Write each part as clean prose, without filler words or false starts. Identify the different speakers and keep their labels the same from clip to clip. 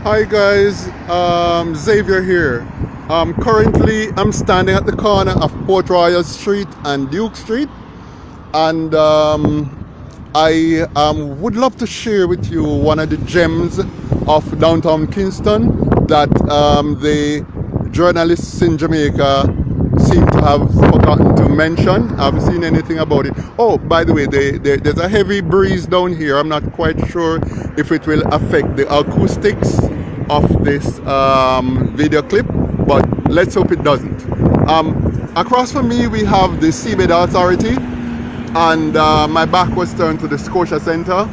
Speaker 1: Hi guys, Xavier here. Currently I'm standing at the corner of Port Royal Street and Duke Street, and I would love to share with you one of the gems of downtown Kingston that the journalists in Jamaica seem to have forgotten to mention. I haven't seen anything about it. Oh, by the way, there's a heavy breeze down here. I'm not quite sure if it will affect the acoustics of this video clip, but let's hope it doesn't. Across from me we have the Seabed Authority, and my back was turned to the Scotia Centre.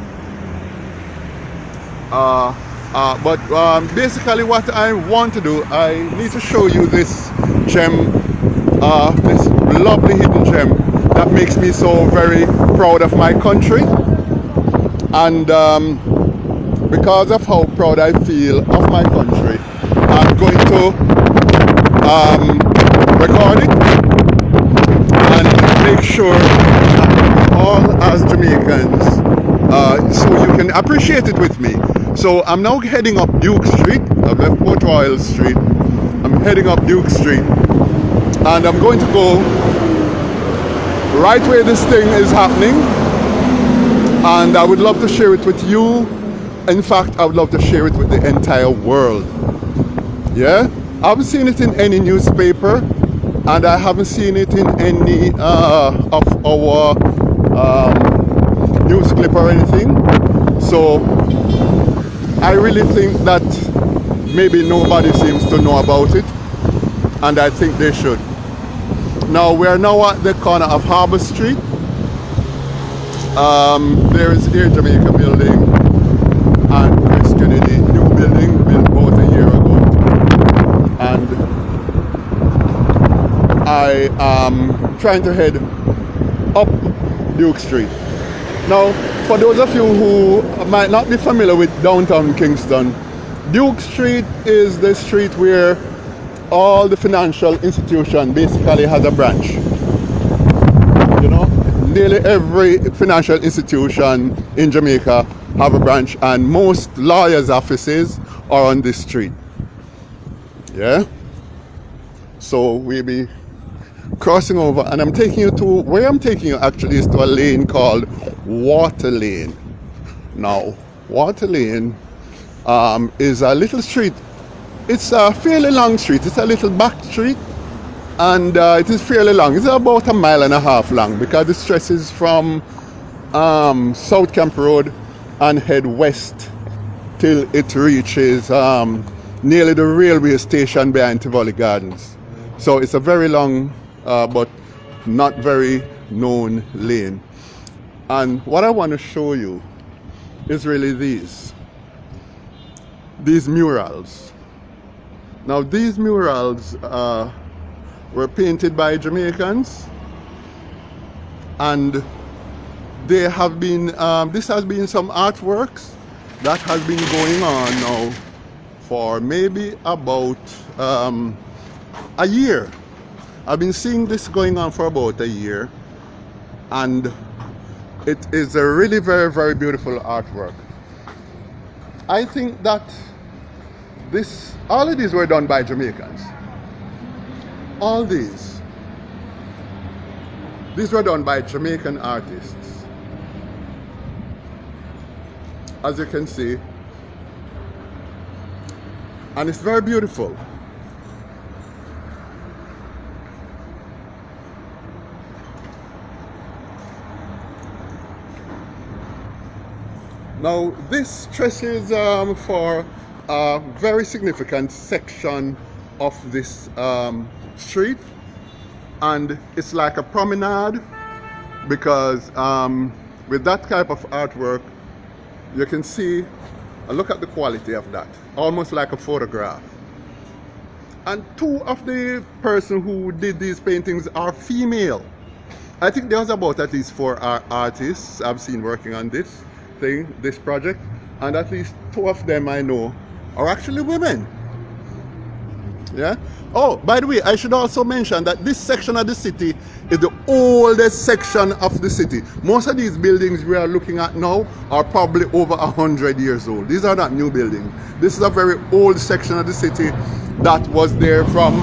Speaker 1: Basically what I want to do, I need to show you this gem, this lovely hidden gem that makes me so very proud of my country. And because of how proud I feel of my country, I'm going to record it and make sure that all as Jamaicans, so you can appreciate it with me. So I'm now heading up Duke Street. I've left Port Royal Street. I'm heading up Duke Street, and I'm going to go right where this thing is happening, and I would love to share it with you. In fact, I would love to share it with the entire world. Yeah, I haven't seen it in any newspaper, and I haven't seen it in any of our news clip or anything. So I really think that maybe nobody seems to know about it, and I think they should. Now we are now at the corner of Harbour Street. There is Air Jamaica building and Chris Kennedy new building, built about a year ago, and I am trying to head up Duke Street. Now, for those of you who might not be familiar with downtown Kingston, Duke Street is the street where all the financial institution basically has a branch. You know, nearly every financial institution in Jamaica have a branch, and most lawyers' offices are on this street. Yeah, so we'll be crossing over, and I'm taking you to where I'm taking you actually is to a lane called Water Lane. Now Water Lane is a little street. It's a fairly long street. It's a little back street, and it is fairly long. It's about 1.5 miles long, because it stretches from South Camp Road and head west till it reaches nearly the railway station behind Tivoli Gardens. So it's a very long but not very known lane. And what I want to show you is really these murals. Now these murals were painted by Jamaicans, and they have been, this has been some artworks that has been going on now for maybe about a year. I've been seeing this going on for about a year, and it is a really very, very beautiful artwork. I think that all of these were done by Jamaicans. All these were done by Jamaican artists. As you can see, and it's very beautiful. Now this stresses for a very significant section of this street, and it's like a promenade, because with that type of artwork you can see, look at the quality of that, almost like a photograph. And two of the person who did these paintings are female. I think there's about at least 4 artists I've seen working on this project, and at least 2 of them I know are actually women. Yeah. Oh, by the way, I should also mention that this section of the city is the oldest section of the city. Most of these buildings we are looking at now are probably over 100 years old. These are not new buildings. This is a very old section of the city that was there from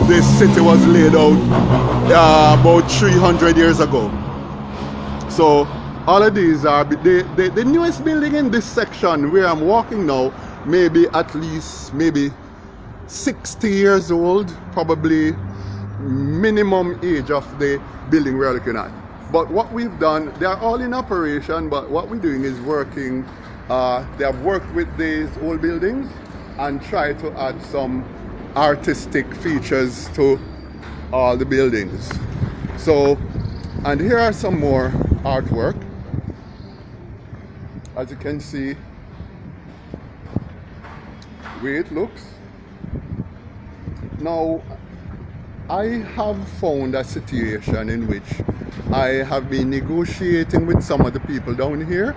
Speaker 1: this city was laid out about 300 years ago. So all of these are the newest building in this section where I'm walking now, maybe at least maybe 60 years old, probably minimum age of the building we're looking at. But what we've done, they are all in operation, but what we're doing is working, they have worked with these old buildings and try to add some artistic features to all the buildings. So, and here are some more artwork. As you can see, the way it looks. Now, I have found a situation in which I have been negotiating with some of the people down here,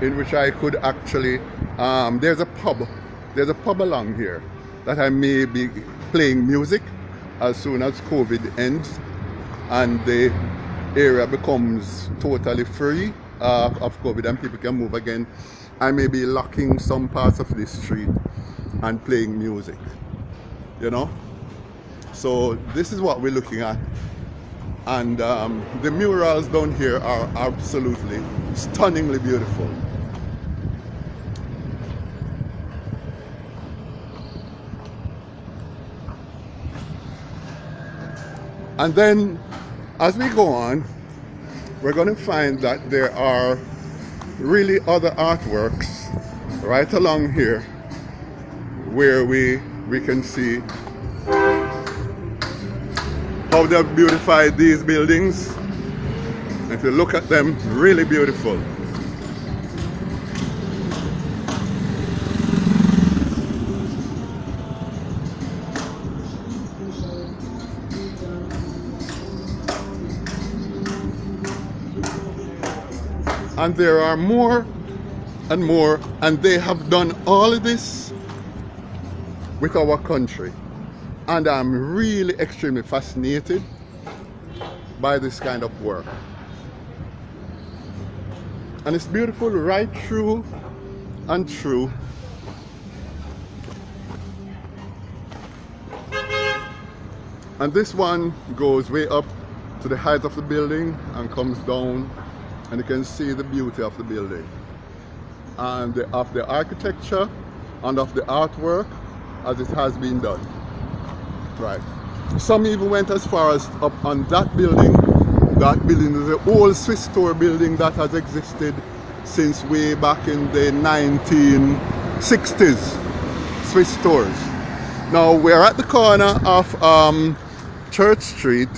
Speaker 1: in which I could actually, there's a pub along here that I may be playing music as soon as COVID ends and the area becomes totally free of COVID and people can move again. I may be locking some parts of this street and playing music, you know. So this is what we're looking at, and the murals down here are absolutely stunningly beautiful. And then as we go on, we're going to find that there are really other artworks right along here where we can see how they've beautified these buildings. If you look at them, really beautiful. And there are more and more, and they have done all of this with our country. And I'm really extremely fascinated by this kind of work. And it's beautiful right through and through. And this one goes way up to the height of the building and comes down, and you can see the beauty of the building and of the architecture and of the artwork as it has been done. Right. Some even went as far as up on that building. That building is an old Swiss store building that has existed since way back in the 1960s. Swiss stores. Now we're at the corner of Church Street,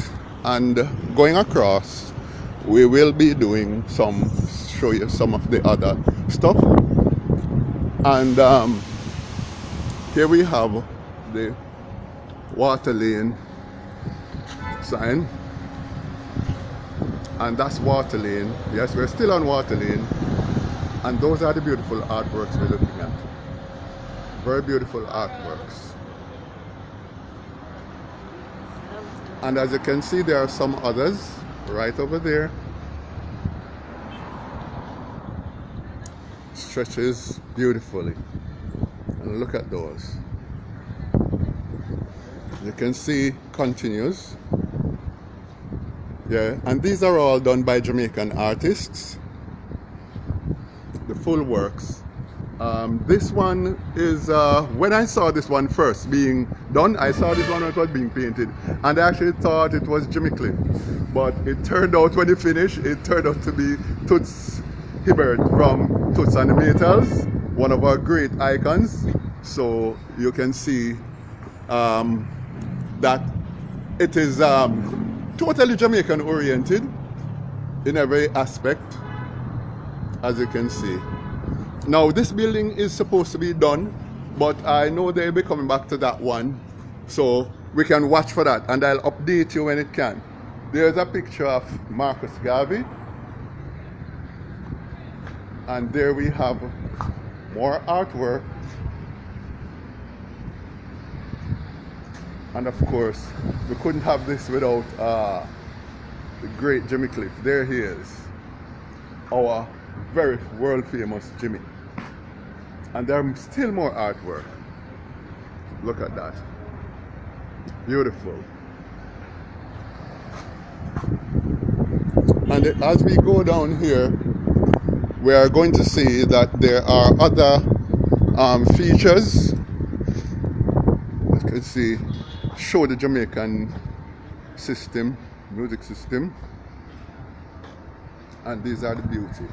Speaker 1: and going across we will be doing show you some of the other stuff. And here we have the Water Lane sign, and that's Water Lane. Yes, we're still on Water Lane, and those are the beautiful artworks we're looking at. Very beautiful artworks. And as you can see, there are some others right over there. Stretches beautifully, and look at those. You can see continues. Yeah, and these are all done by Jamaican artists. The full works. This one is, when I saw this one first being done, I saw this one when it was being painted, and I actually thought it was Jimmy Cliff. But it turned out, when it finished, it turned out to be Toots Hibbert from Toots and the Maytals, one of our great icons. So you can see that it is totally Jamaican oriented in every aspect, as you can see. Now this building is supposed to be done, but I know they'll be coming back to that one, so we can watch for that, and I'll update you when it can. There's a picture of Marcus Garvey, and there we have more artwork. And of course, we couldn't have this without the great Jimmy Cliff. There he is, our very world famous Jimmy. And there are still more artwork. Look at that. Beautiful. And as we go down here, we are going to see that there are other features. As you can see, show the Jamaican system, music system. And these are the beauty.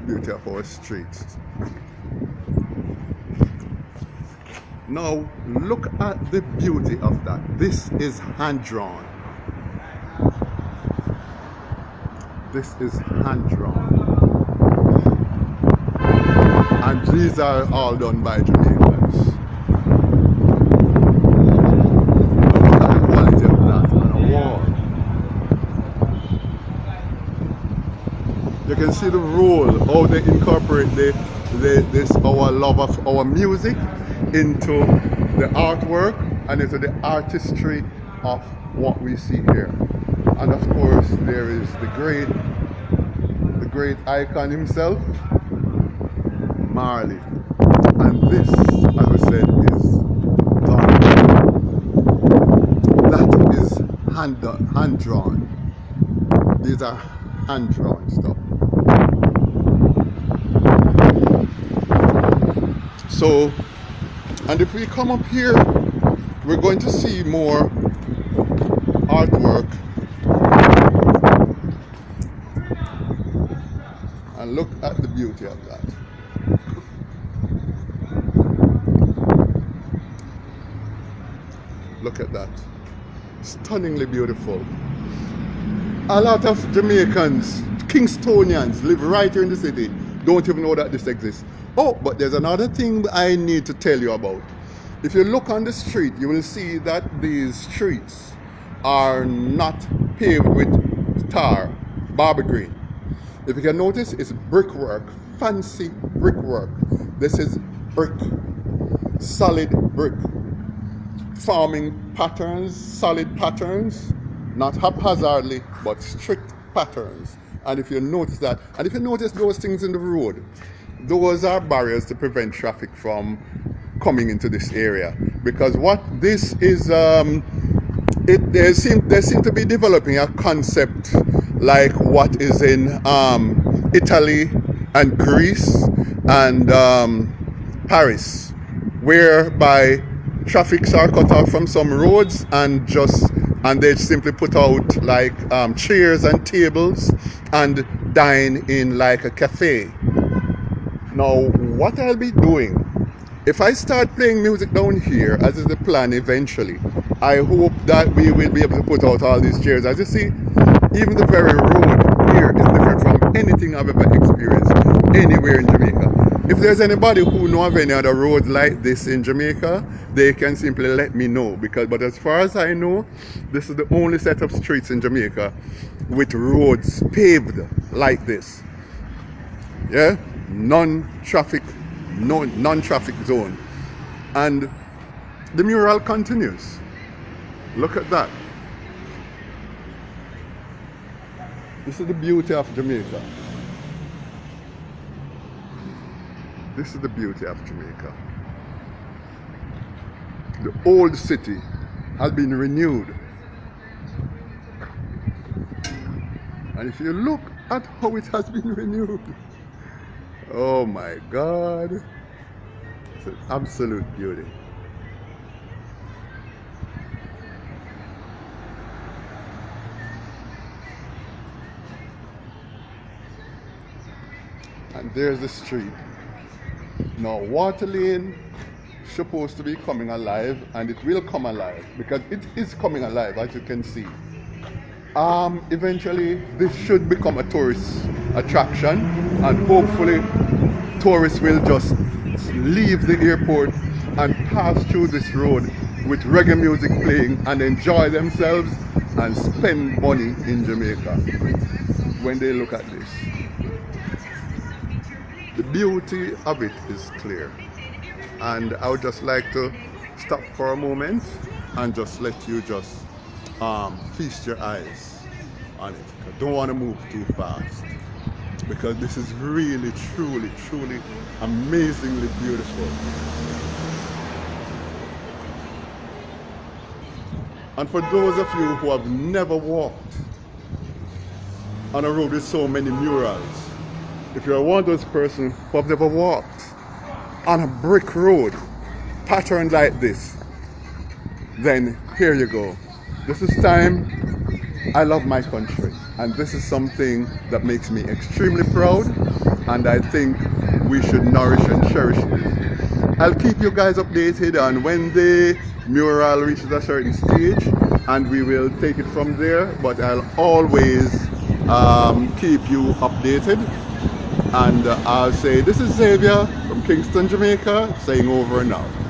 Speaker 1: Beauty of our streets. Now look at the beauty of that. This is hand drawn. This is hand drawn. And these are all done by Jamaicans. Look at the quality of that on a wall. You can see the role, how they incorporate our love of our music into the artwork and into the artistry of what we see here. And of course there is the great icon himself, Marley. And this, as we said, is done. That is hand drawn. These are hand drawn stuff. So, and if we come up here, we're going to see more artwork. And look at the beauty of that. Look at that. Stunningly beautiful. A lot of Jamaicans, Kingstonians, live right here in the city, don't even know that this exists. Oh, but there's another thing I need to tell you about. If you look on the street, you will see that these streets are not paved with tar, Barbara green. If you can notice, it's brickwork, fancy brickwork. This is brick, solid brick. Farming patterns, solid patterns, not haphazardly, but strict patterns. And if you notice that, and if you notice those things in the road, those are barriers to prevent traffic from coming into this area. Because what this is, they seem to be developing a concept like what is in Italy and Greece and Paris, whereby traffics are cut off from some roads and they simply put out like chairs and tables and dine in like a cafe. Now, what I'll be doing, if I start playing music down here, as is the plan eventually, I hope that we will be able to put out all these chairs. As you see, even the very road here is different from anything I've ever experienced anywhere in Jamaica. If there's anybody who know of any other roads like this in Jamaica, they can simply let me know. But as far as I know, this is the only set of streets in Jamaica with roads paved like this. Yeah? Non-traffic zone. And the mural continues. Look at that. This is the beauty of Jamaica. This is the beauty of Jamaica. The old city has been renewed. And if you look at how it has been renewed, oh my God, it's an absolute beauty. And there's the street. Now Water Lane is supposed to be coming alive, and it will come alive because it is coming alive, as you can see. Eventually this should become a tourist attraction, and hopefully tourists will just leave the airport and pass through this road with reggae music playing and enjoy themselves and spend money in Jamaica when they look at this. The beauty of it is clear. And I would just like to stop for a moment and just let you just feast your eyes on it. I don't want to move too fast because this is really, truly, truly amazingly beautiful. And for those of you who have never walked on a road with so many murals, if you're one of those persons who have never walked on a brick road patterned like this, then here you go. This is time. I love my country, and this is something that makes me extremely proud, and I think we should nourish and cherish it. I'll keep you guys updated on when the mural reaches a certain stage, and we will take it from there, but I'll always keep you updated. And I'll say, this is Xavier from Kingston, Jamaica, saying over and out.